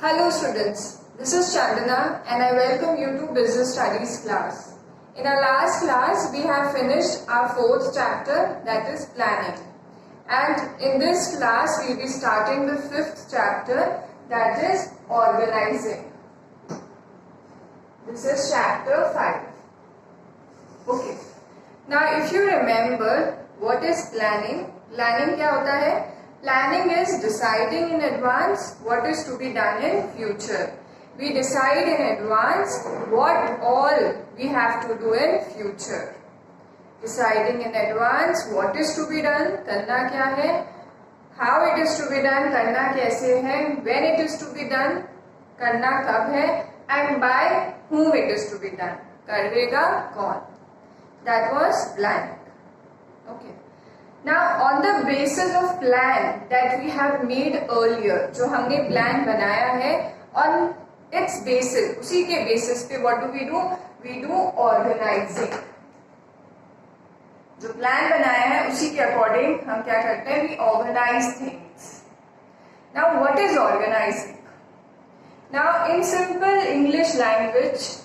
Hello students, this is Chandana and I welcome you to Business Studies class. In our last class, we have finished our fourth chapter, that is planning. And in this class, we will be starting the fifth chapter, that is organizing. This is chapter 5. Okay. Now if you remember, what is planning? Planning क्या होता है? Planning is deciding in advance what is to be done in future. We decide in advance what all we have to do in future. Deciding in advance what is to be done, करना क्या है, how it is to be done, करना कैसे है, when it is to be done, करना कब है, and by whom it is to be done, करेगा कौन. That was planning. Okay. Now on the basis of plan that we have made earlier, जो हमने plan बनाया है, on its basis, उसी के basis पे what do? We do organizing. जो plan बनाया है उसी के according हम क्या करते हैं? We organize things. Now what is organizing? Now in simple English language,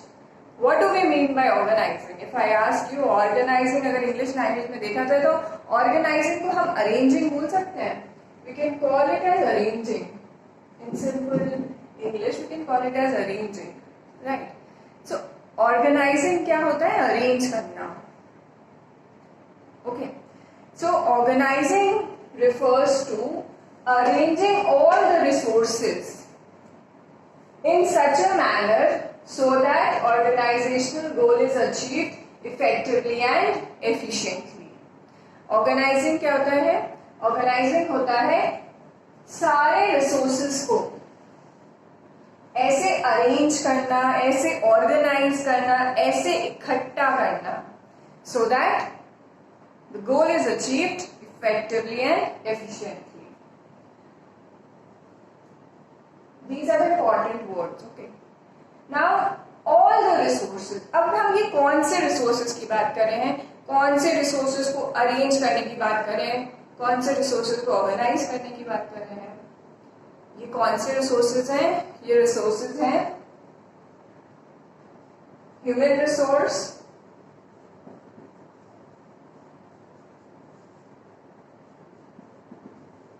what do we mean by organizing? If I ask you organizing, अगर English language में देखा जाए तो organizing को हम arranging बोल सकते हैं. We can call it as arranging. In simple English, we can call it as arranging, right? So organizing क्या होता है? Arrange करना. Okay. So organizing refers to arranging all the resources in such a manner so that organizational goal is achieved effectively and efficiently. Organizing क्या होता है? Organizing होता है सारे resources को ऐसे arrange करना, ऐसे organize करना, ऐसे इकट्ठा करना, so that the goal is achieved effectively and efficiently. These are the important words, okay? Now all the resources, अब हम ये कौन से resources की बात कर रहे हैं, कौन से resources को arrange करने की बात कर रहे हैं, कौन से resources को organize करने की बात कर रहे हैं. ये कौन से resources हैं? ये resources हैं human resource,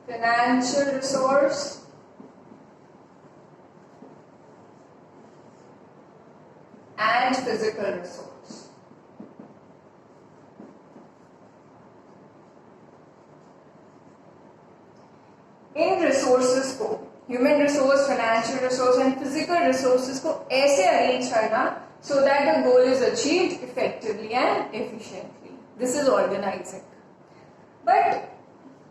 financial resource, and physical resource. In resources को, human resource, financial resource and physical resources को ऐसे arrange करना so that the goal is achieved effectively and efficiently. This is organizing. But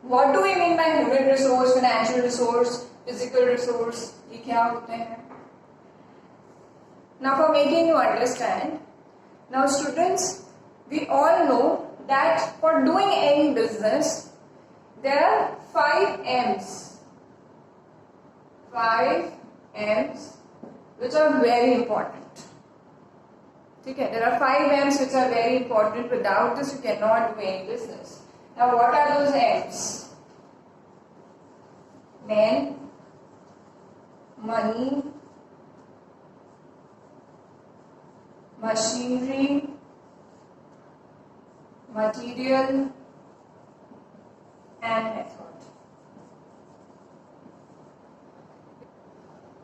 what do we mean by human resource, financial resource, physical resource? ये क्या होते हैं? Now for making you understand, now students, we all know that for doing any business, there are 5 M's. 5 M's which are very important. Okay, there are 5 M's which are very important. Without this, you cannot do any business. Now what are those M's? Men, money, machinery, material, and method.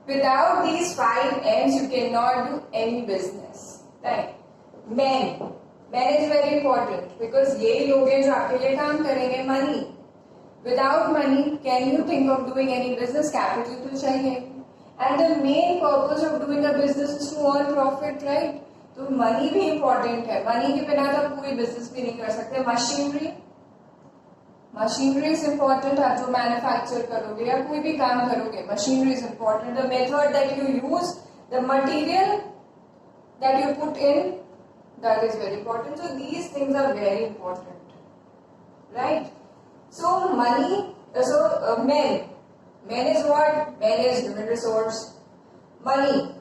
Without these 5 M's, you cannot do any business. Right? Men is very important because ये लोग हैं जो आपके लिए काम करेंगे. Money. Without money, can you think of doing any business? Capital तो चाहिए. And the main purpose of doing a business is to earn profit, right? तो मनी भी इम्पोर्टेंट है. मनी के बिना तो आप कोई बिजनेस भी नहीं कर सकते. Machinery is important. आप जो मैन्युफैक्चर करोगे या कोई भी काम करोगे, machinery is important. The method that you use, the material that you put in, that is very important. So these things are very important, right? So money, so men is what? Men is human resource. Money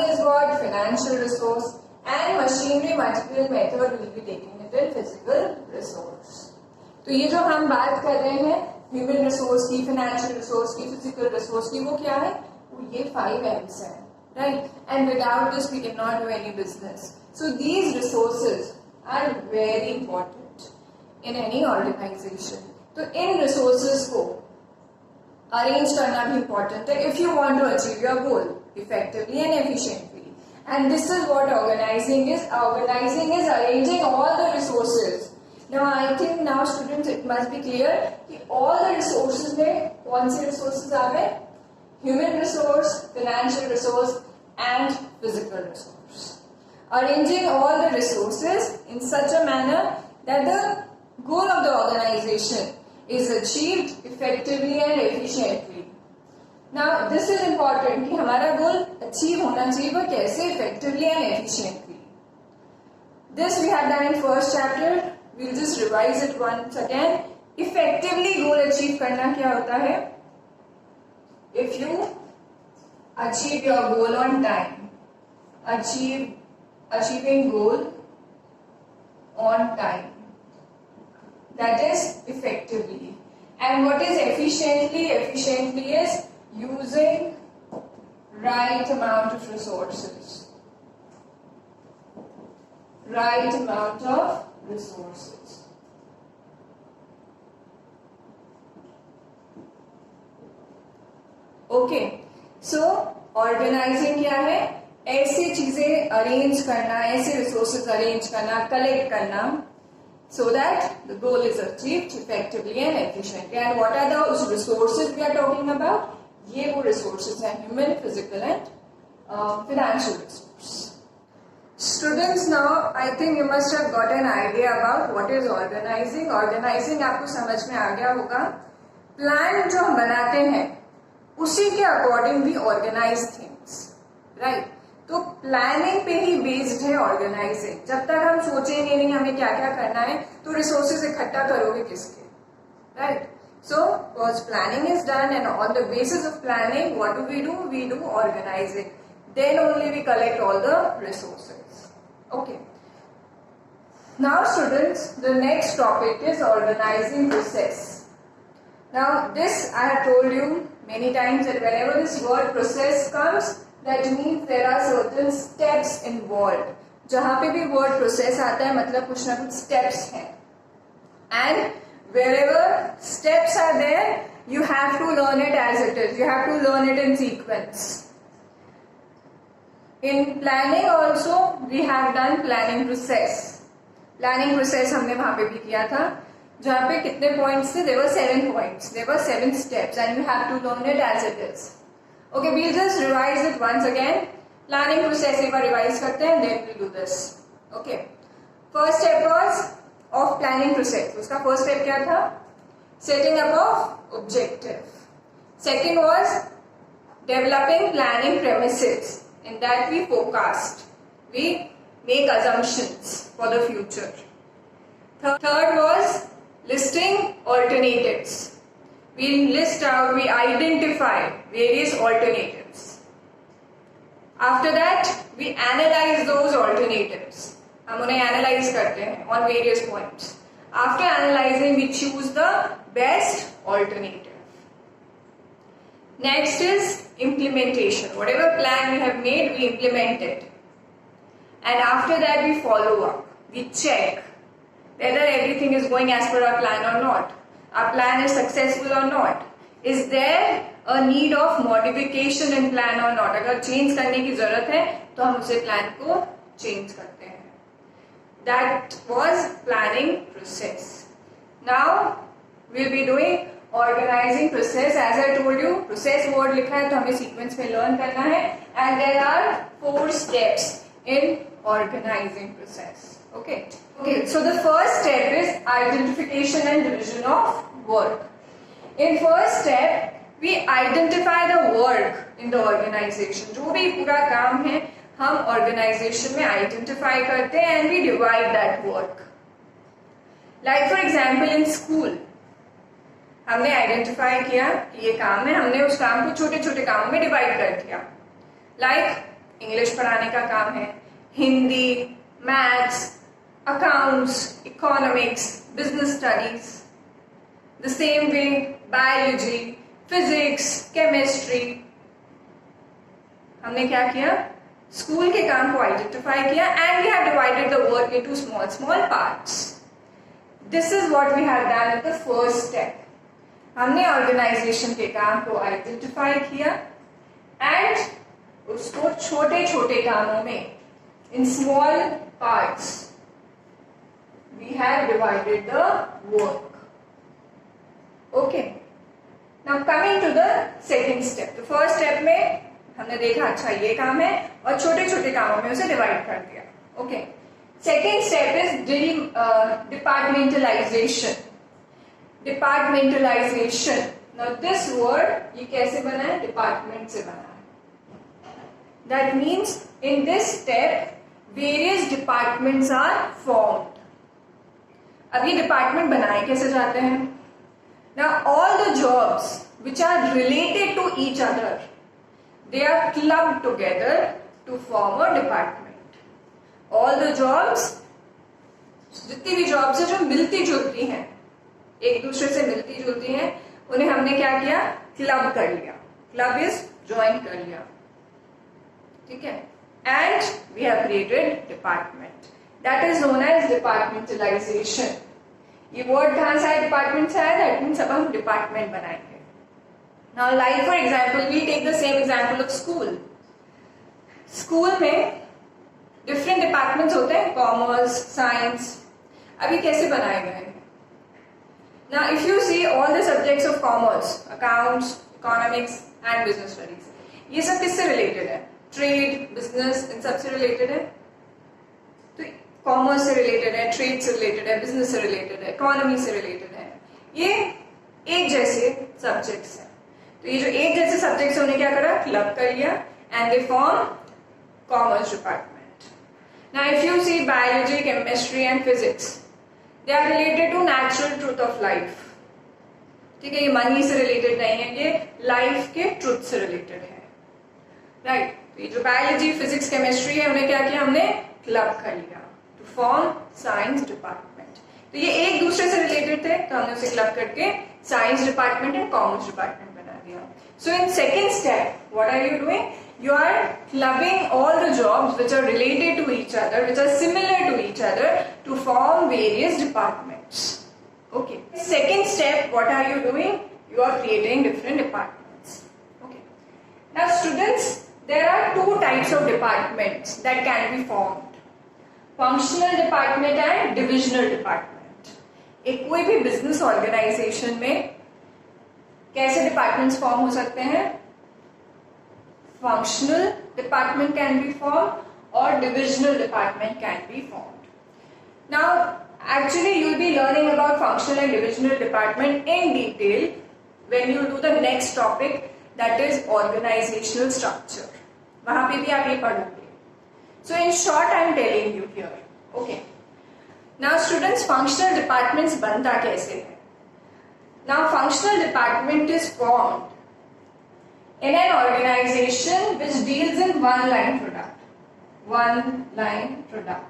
is what? Financial resource. And machinery, material, method will be taking it in physical resource. तो ये जो हम बात कर रहे हैं human resource की, financial resource की, फिजिकल रिसोर्स की, वो क्या है? वो ये 5 M's है, right? And without this we can not do any business. So these resources are very important in any organisation. तो इन रिसोर्सेज को अरेंज करना भी इंपॉर्टेंट है if you want to achieve your goal effectively and efficiently. And this is what organizing is. Organizing is arranging all the resources. Now I think now students it must be clear कि all the resources में कौन से resources आ गए? Human resource, financial resource and physical resource. Arranging all the resources in such a manner that the goal of the organization is achieved effectively and efficiently. Now this is important कि हमारा goal achieve होना चाहिए, वो कैसे? Effectively and efficiently. This we have done in first chapter. We'll just revise it once again. Effectively goal achieve करना क्या होता है? If you achieve your goal on time, achieving goal on time, that is effectively. And what is efficiently? Efficiently is using right amount of resources. Right amount of resources. Okay. So organizing क्या है? ऐसी चीजें arrange करना, ऐसे resources arrange करना, collect करना, so that the goal is achieved effectively and efficiently. And what are those resources we are talking about? ये वो रिसोर्सेज हैं, human, physical and financial resource. Students, now I think you must have got an idea about what is organising. Organising आपको समझ में आ गया होगा. Plan जो हम बनाते हैं उसी के अकॉर्डिंग भी ऑर्गेनाइज थिंग्स, राइट? तो प्लानिंग पे ही बेस्ड है ऑर्गेनाइजिंग. जब तक हम सोचेंगे नहीं हमें क्या क्या करना है तो रिसोर्सेज इकट्ठा करोगे किसके, right? So, once planning is done and on the basis of planning, what do? We do organizing. Then only we collect all the resources. Okay. Now students, the next topic is organizing process. Now this I have told you many times that whenever this word process comes, that means there are certain steps involved. जहाँ पे भी word process आता है मतलब कुछ ना कुछ steps हैं. And wherever steps are there, you have to learn it as it is. You have to learn it in sequence. In planning also, we have done planning process. Planning process हमने वहाँ पे भी किया था, जहाँ पे कितने points थे? There were 7 points. There were 7 steps, and you have to learn it as it is. Okay, we'll just revise it once again. Planning process एक बार revise करते हैं, then we'll do this. Okay. First step was of planning process. उसका first step क्या था? Setting up of objective. Second was developing planning premises. In that we forecast. We make assumptions for the future. Third was listing alternatives. We list out, we identify various alternatives. After that, we analyze those alternatives. हम उन्हें analyse करते हैं on various points. After analyzing, we choose the best alternative. Next is implementation. Whatever plan we have made, we implement it. And after that, we follow up. We check whether everything is going as per our plan or not. Our plan is successful or not. Is there a need of modification in plan or not? अगर change करने की जरूरत है तो हम उसे plan को change करते हैं. That was planning process. Now we'll be doing organizing process. As I told you, process word लिखा है तो हमें sequence में learn करना है. And there are 4 steps in organizing process. Okay. So the first step is identification and division of work. In first step, we identify the work in the organization. जो भी पूरा काम है हम ऑर्गेनाइजेशन में आइडेंटिफाई करते हैं and we divide that work. Like for example in school हमने आइडेंटिफाई किया कि ये काम है, हमने उस काम को छोटे छोटे कामों में डिवाइड कर दिया. लाइक इंग्लिश पढ़ाने का काम है, Hindi, maths, accounts, economics, business studies. The same way biology, physics, chemistry. हमने क्या किया, स्कूल के काम को आइडेंटिफाई किया and we have divided the work into small small parts. This is what we have done at the first step. हमने organisation के काम को आइडेंटिफाई किया एंड उसको छोटे छोटे कामों में, in small parts, we have divided the work. Okay, now coming to the second step. तो फर्स्ट स्टेप में हमने देखा अच्छा ये काम है और छोटे छोटे कामों में उसे डिवाइड कर दिया। Okay, second step is departmentalisation. Departmentalisation, now this word ये कैसे बना है, डिपार्टमेंट से बना है। That means in this step various departments are formed. अब ये डिपार्टमेंट बनाए कैसे जाते हैं? Now all the jobs which are related to each other, they are clubbed together to form a department. All the jobs, जितनी भी jobs है जो मिलती जुलती हैं, एक दूसरे से मिलती जुलती हैं, उन्हें हमने क्या किया, क्लब कर लिया। क्लब इज ज्वाइन कर लिया, ठीक है, and we have created department. That is known as departmentalization. ये वर्ड कहां से आया, डिपार्टमेंट से आया, दैट मीन्स अब हम डिपार्टमेंट बनाएंगे। Now like for example we take the same example of school. School में डिफरेंट डिपार्टमेंट्स होते हैं, कॉमर्स, साइंस। अभी कैसे बनाए गए? Now if you see all the subjects of commerce, accounts, economics and business studies, ये सब किससे रिलेटेड है? ट्रेड, बिजनेस, इन सब से रिलेटेड है। तो कॉमर्स से रिलेटेड है, ट्रेड से रिलेटेड है, बिजनेस से रिलेटेड है, इकोनॉमी से रिलेटेड है। ये एक जैसे सब्जेक्ट्स हैं। तो ये जो एक जैसे सब्जेक्ट्स उन्हें क्या करा, क्लब कर लिया and they form commerce department. Now if you see biology, chemistry and physics, they are related to natural truth of life. ठीक है, ये मनी से रिलेटेड नहीं है, ये लाइफ के ट्रूथ से रिलेटेड है, राइट। तो ये जो बायोलॉजी, फिजिक्स, केमिस्ट्री है, उन्हें क्या किया, हमने क्लब कर लिया टू फॉर्म साइंस डिपार्टमेंट। तो ये एक दूसरे से रिलेटेड थे, तो हमने उसे क्लब करके science department and commerce department बना दिया। So in second step what are you doing, you are clubbing all the jobs which are related to each other, which are similar to each other, to form various departments. Okay, second step, what are you doing, you are creating different departments. Okay, now students, there are two types of departments that can be formed: functional department and divisional department. एक कोई भी business organization में कैसे departments form हो सकते हैं? Functional department can be formed or divisional department can be formed. Now, actually you will be learning about functional and divisional department in detail when you do the next topic, that is organizational structure. वहाँ पे भी आप ये पढ़ोगे. So in short, I am telling you here. Okay. Now students, functional departments बनता कैसे है? Now functional department is formed in an organization which deals in one line product. One line product.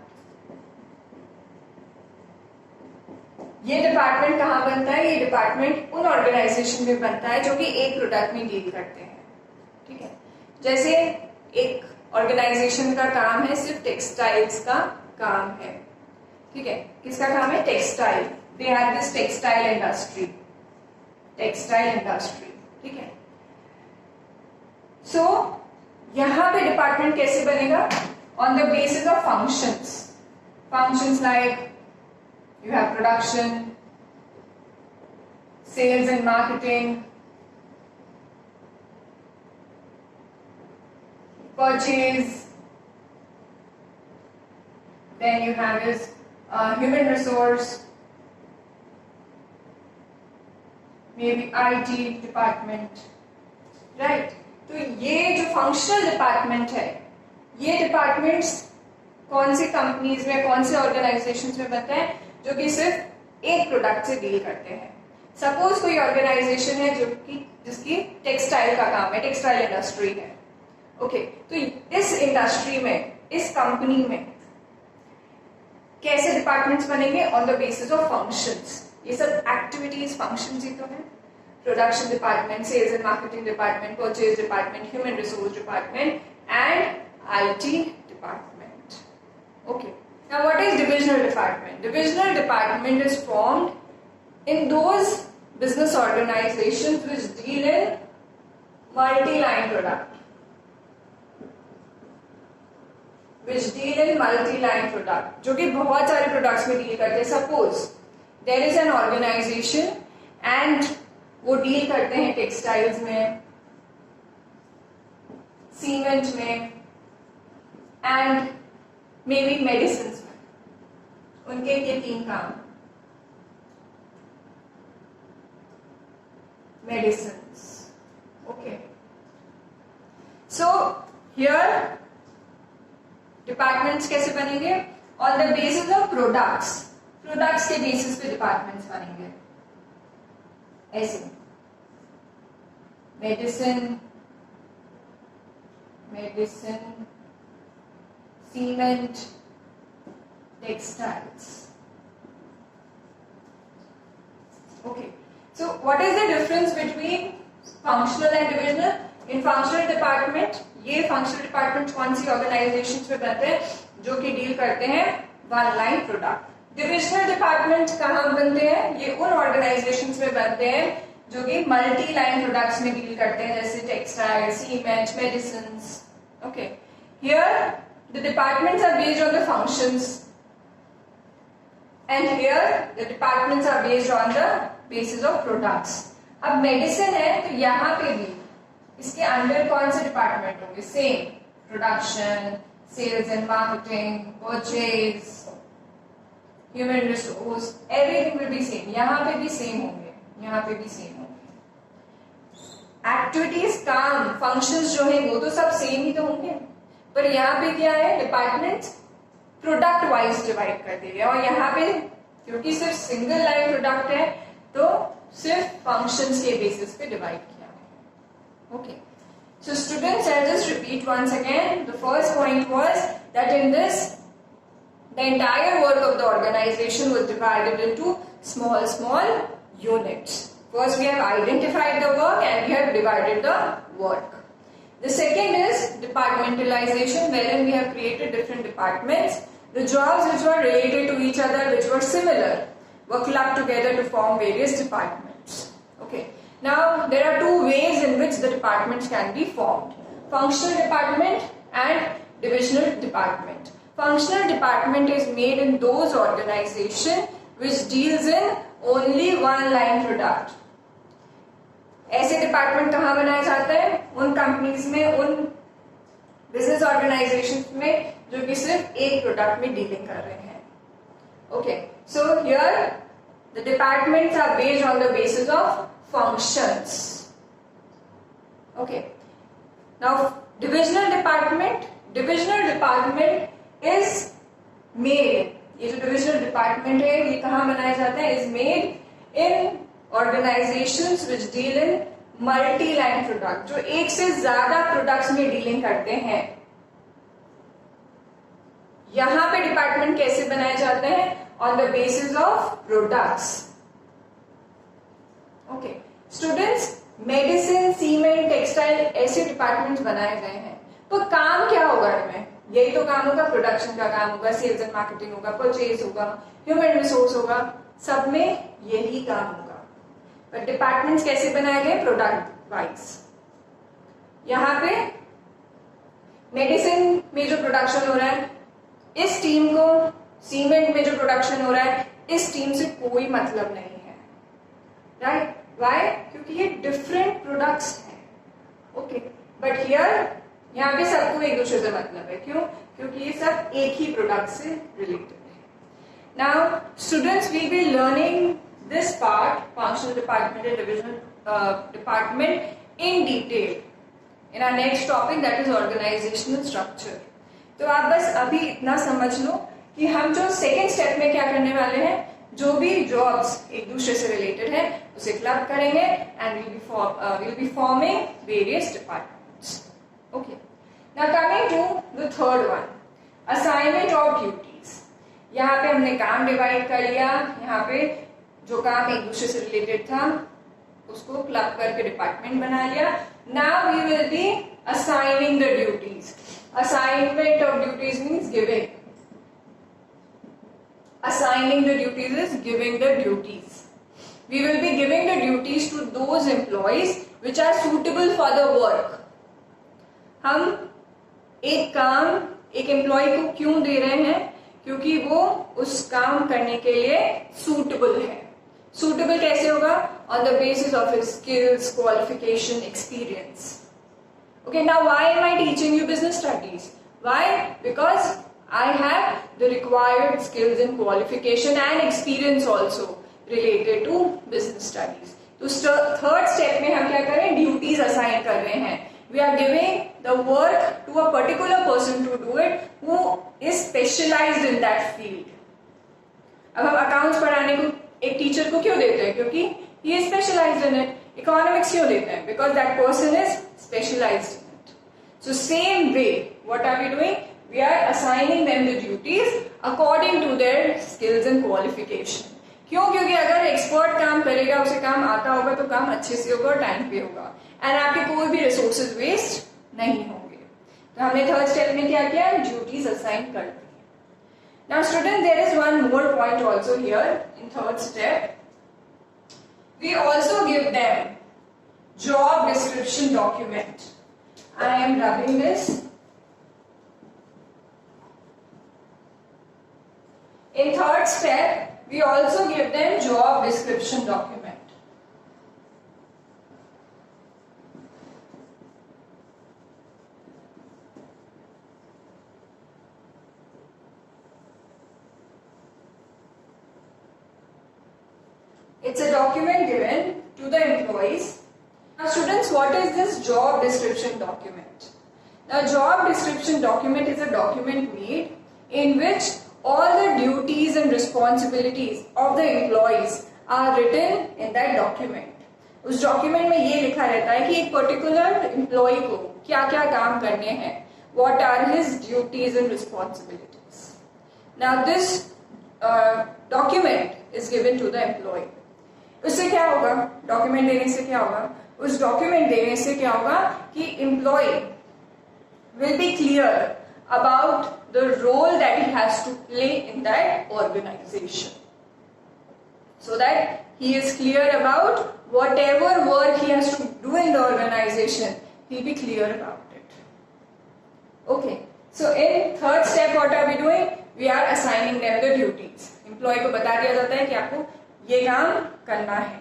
ये डिपार्टमेंट कहाँ बनता है? ये department उन organisation में बनता है जो कि एक प्रोडक्ट में डील करते हैं, ठीक है। जैसे एक ऑर्गेनाइजेशन का काम है, सिर्फ टेक्सटाइल्स का काम है, ठीक है। किसका काम है? Textile. They have this textile industry, textile industry, ठीक है। सो यहां पे डिपार्टमेंट कैसे बनेगा? On the basis of functions. Functions like you have production, sales and marketing, purchase, then you have is human resource, may be IT department, right. तो ये जो functional department है, ये डिपार्टमेंट्स कौन सी कंपनीज में, कौन से ऑर्गेनाइजेशंस में बनते हैं जो कि सिर्फ एक प्रोडक्ट से डील करते हैं। सपोज कोई ऑर्गेनाइजेशन है जो कि जिसकी टेक्सटाइल का काम है, टेक्सटाइल इंडस्ट्री है, ओके। तो इस इंडस्ट्री में, इस कंपनी में कैसे डिपार्टमेंट्स बनेंगे? On the basis of functions. ये सब एक्टिविटीज फंक्शंस ही तो है। production department, sales and marketing department, purchase department, human resource department, and IT department. Okay. Now, what is divisional department? Divisional department is formed in those business organizations which deal in multi-line product. Which deal in multi-line product, जो कि बहुत सारे products में deal करते हैं. Suppose there is an organization and वो deal करते हैं textiles में, cement में, and maybe medicines में. उनके ये 3 काम. Medicines. Okay. So here departments कैसे बनेंगे? On the basis of products. Products के बेसिस पे डिपार्टमेंट्स बनेंगे. ऐसे medicine, cement, textiles. Okay. So what is the difference between functional and divisional? In functional department, ये फंक्शनल डिपार्टमेंट कौन सी organisations में बनते हैं? जो कि डील करते हैं one line product. Divisional department कहाँ बनते हैं? ये उन ऑर्गेनाइजेशंस में बनते हैं जो कि मल्टी लाइन प्रोडक्ट्स में डील करते हैं, जैसे textile, cement, medicines. Okay. Here the departments are based on the functions and here the departments are based on the basis of products. अब मेडिसिन है तो यहाँ पे भी इसके अंडर कौन से डिपार्टमेंट होंगे? Same, production, sales and marketing, purchase, human resource, everything will be same. यहाँ पे भी सेम होंगे, यहाँ पे भी सेम होंगे. एक्टिविटीज, काम, फंक्शंस जो है वो तो सब सेम ही तो होंगे, पर यहाँ पे क्या है? डिपार्टमेंट्स प्रोडक्ट वाइज डिवाइड कर दिए. और यहाँ पे क्योंकि सिर्फ सिंगल लाइन प्रोडक्ट है तो सिर्फ फंक्शंस के बेसिस पे डिवाइड किया. Okay, so students, I'll just repeat once again. The first point was that in this, the entire work of the organization was divided into small units. First, we have identified the work and we have divided the work. The second is departmentalization, wherein we have created different departments. The jobs which were related to each other, which were similar, were clubbed together to form various departments. Okay. Now, there are two ways in which the departments can be formed. Functional department and divisional department. Functional department is made in those organizations which deals in only one line product. ऐसे department कहाँ बनाए जाते हैं? उन companies में, उन business organisations में जो कि सिर्फ एक प्रोडक्ट में डीलिंग कर रहे हैं. Okay. So here the departments are based on the basis of functions. Okay. Now, divisional department is made. ये जो divisional department है ये कहाँ बनाया जाता है? is made in organizations which deal in multi-line product, जो एक से ज्यादा प्रोडक्ट्स में डीलिंग करते हैं. यहाँ पे डिपार्टमेंट कैसे बनाए जाते हैं? on the basis of products. Okay. Students, medicine, cement, textile ऐसे डिपार्टमेंट्स बनाए गए हैं, तो काम क्या होगा इनमें? यही तो काम होगा, प्रोडक्शन का काम होगा, सेल्स एंड मार्केटिंग होगा, परचेज होगा, ह्यूमन रिसोर्स होगा, सब में यही काम होगा. पर डिपार्टमेंट्स कैसे बनाए गए? Product wise. यहाँ पे मेडिसिन में जो प्रोडक्शन हो रहा है, इस टीम को सीमेंट में जो प्रोडक्शन हो रहा है, इस टीम से कोई मतलब नहीं है. राइट? वाई? क्योंकि ये डिफरेंट प्रोडक्ट्स हैं. ओके. बट हियर, यहाँ पे सबको एक दूसरे से मतलब है. क्यों? क्योंकि ये सब एक ही प्रोडक्ट से रिलेटेड है. Now students, we be learning this part, functional department and divisional department in detail in our next topic, that is organisational structure. तो आप बस अभी इतना समझ लो कि हम जो सेकेंड स्टेप में क्या करने वाले हैं, जो भी जॉब्स एक दूसरे से रिलेटेड है उसे क्लब करेंगे and will be forming various departments. Okay. Now coming to the third one, assignment of duties. यहाँ पे हमने काम डिवाइड कर लिया. यहाँ पे जो काम एक दूसरे से रिलेटेड था उसको क्लब करके डिपार्टमेंट बना लिया. Now we will be assigning the duties. Assignment of duties means giving. Assigning the duties is giving the duties. We will be giving the duties to those employees which are suitable for the work. हम एक काम एक employ को क्यों दे रहे हैं? क्योंकि वो उस काम करने के लिए सूटेबल है. सूटेबल कैसे होगा? On the basis of his skills, qualification, experience. Okay, now why am I teaching you business studies? Why? Because I have the required skills and qualification and experience also related to business studies. तो third step में हम क्या करें? Duties assign कर रहे हैं. We are giving the work to a particular person to do it who is specialized in that field. अब हम अकाउंट्स पढ़ाने को एक टीचर को क्यों देते हैं? क्योंकि he is specialized in it. Economics क्यों देते हैं? Because that person is specialized in it. So same way, what are we doing? We are assigning them the duties according to their skills and qualification. क्यों? क्योंकि अगर expert काम करेगा, उसे काम आता होगा तो काम अच्छे से होगा और टाइम पे होगा एंड आपके कोई भी रिसोर्सेज वेस्ट नहीं होंगे. तो हमने थर्ड स्टेप में क्या किया? ड्यूटीज असाइन कर दी. Now student, there is one more point also here in third step. We also give them job description document. I am rubbing this. In third step, we also give them job description document. It's a document given to the employees. Now students, what is this job description document? Now job description document is a document made in which all the duties and responsibilities of the employees are written in that document. उस document में ये लिखा रहता है कि एक particular employ को क्या क्या काम करने हैं. What are his duties and responsibilities? Now this document is given to the employee. उससे क्या होगा? डॉक्यूमेंट देने से क्या होगा? उस डॉक्यूमेंट देने से क्या होगा कि employ will be clear about the role that he has to play in that organization, so that he is clear about whatever work he has to do in the organization, he'll be clear about it. Okay, so in third step what are we doing? We are assigning them the duties. Employee को बता दिया जाता है कि आपको ये काम करना है.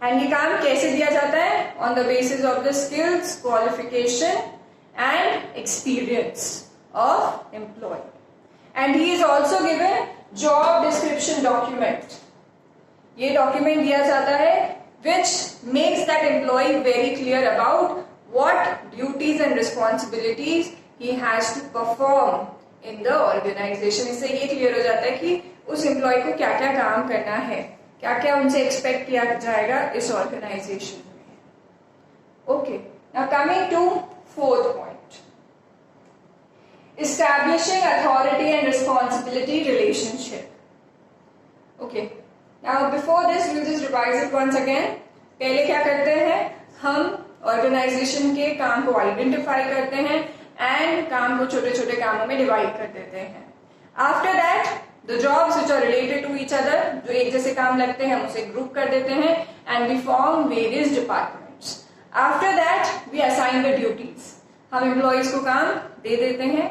And ये काम कैसे दिया जाता है? On the basis of the skills, qualification and experience of employee. And he is also given job description document. ये document दिया जाता है which makes that employee very clear about what duties and responsibilities he has to perform in the organization. इससे ये clear हो जाता है कि उस employee को क्या क्या काम करना है, क्या क्या उनसे expect किया जाएगा इस organization में. Okay, now coming to fourth point, establishing authority and responsibility relationship. Okay, now before this we'll just revise it once again. पहले क्या करते हैं? हम ऑर्गेनाइजेशन के काम को आइडेंटिफाई करते हैं एंड काम को छोटे छोटे कामों में डिवाइड कर देते हैं. After that the jobs which are related to each other, जो एक जैसे काम लगते हैं हम उसे ग्रुप कर देते हैं and we form various departments. After that we assign the duties. हम एम्प्लॉयज को काम दे देते हैं.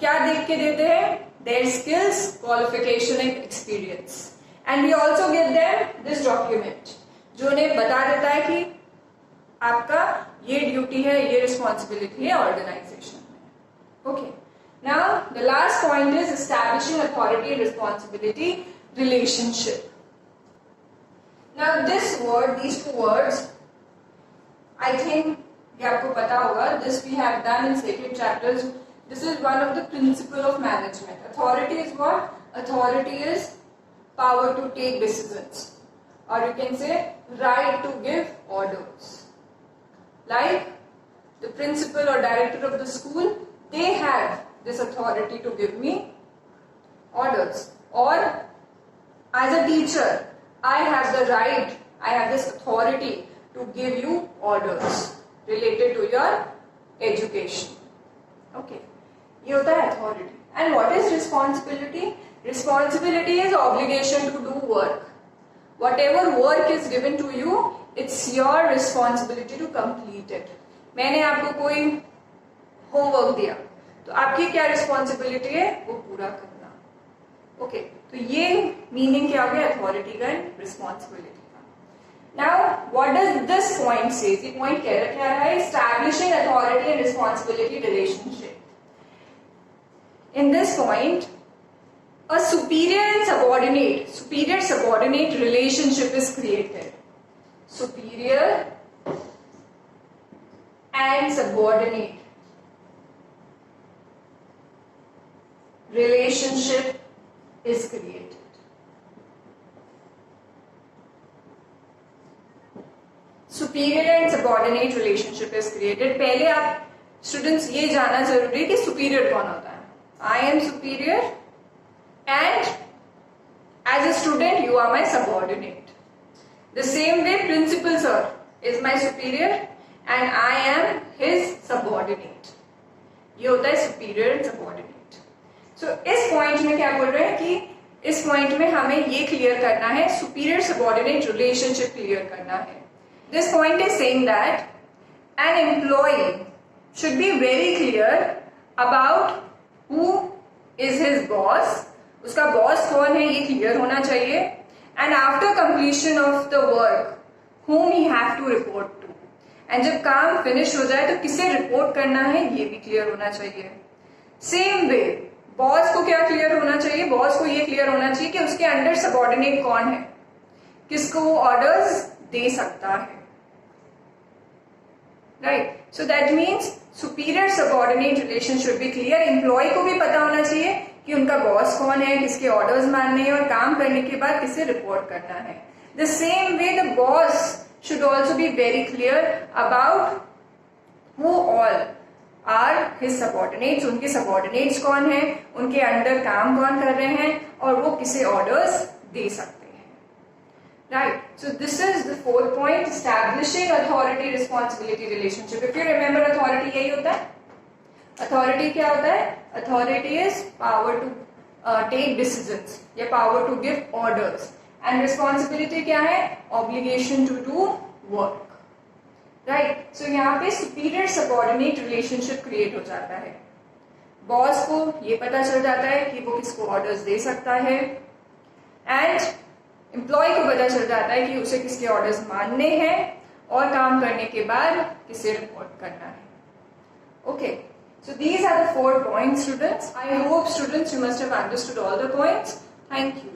क्या देख के देते हैं? Their skills, qualification and experience. And we also give them this document जो उन्हें बता देता है कि आपका ये ड्यूटी है, ये रिस्पॉन्सिबिलिटी है ऑर्गेनाइजेशन में. Okay, now the last point is establishing authority and responsibility relationship. Now this word, these two words, I think ये आपको पता होगा. This we have done in sacred chapters. This is one of the principle of management. Authority is what? Authority is power to take decisions, or you can say right to give orders. Like the principal or director of the school, they have this authority to give me orders. Or as a teacher, I have the right I have this authority to give you orders related to your education. Okay, ये होता है authority. And what is responsibility? Responsibility is obligation to do work. Whatever work is given to you, it's your responsibility to complete it. मैंने आपको कोई homework दिया तो आपकी क्या रिस्पॉन्सिबिलिटी है? वो पूरा करना. ओके, तो ये मीनिंग क्या हो गया अथॉरिटी का एंड रिस्पॉन्सिबिलिटी का. Now what does this point से? ये पॉइंट कह रहा है establishing authority and responsibility relationship. In this point a superior and subordinate relationship is created. Superior and subordinate relationship is created. Superior and subordinate relationship is created. पहले आप students ये जानना जरूरी है कि सुपीरियर कौन होता है. I am superior and as a student you are my subordinate. The same way principal sir is my superior and I am his subordinate. ये होता है superior and subordinate. So इस point में क्या बोल रहे हैं कि इस point में हमें ये clear करना है, superior subordinate relationship clear करना है. This point is saying that an employee should be very clear about who is his boss. उसका बॉस कौन है ये क्लियर होना चाहिए. And after completion of the work whom he have to report to. And जब काम finish हो जाए तो किसे रिपोर्ट करना है ये भी क्लियर होना चाहिए. सेम वे बॉस को क्या क्लियर होना चाहिए? बॉस को ये क्लियर होना चाहिए कि उसके अंडर सबऑर्डिनेट कौन है, किसको वो ऑर्डर्स दे सकता है. Right, so that means superior subordinate relation should be clear. Employ को भी पता होना चाहिए कि उनका बॉस कौन है, किसके ऑर्डर्स मानने हैं और काम करने के बाद किसे रिपोर्ट करना है. The same way the boss should also be very clear about who all are his subordinates. उनके सबऑर्डिनेट्स कौन है, उनके अंडर काम कौन कर रहे हैं और वो किसे ऑर्डर्स दे सकते हैं. Right, so this is the fourth point, establishing authority responsibility relationship. If you remember authority यही होता है. अथॉरिटी क्या होता है? Authority is power to take decisions या power to give orders. And responsibility क्या है? Obligation to do work. Right, so यहाँ पे सुपीरियर सबऑर्डिनेट रिलेशनशिप क्रिएट हो जाता है. बॉस को ये पता चल जाता है कि वो किसको ऑर्डर्स दे सकता है एंड एम्प्लॉय को पता चल जाता है कि उसे किसके ऑर्डर्स मानने हैं और काम करने के बाद किसे रिपोर्ट करना है. Okay, so these are the 4 points, students. I hope students you must have understood all the points. Thank you.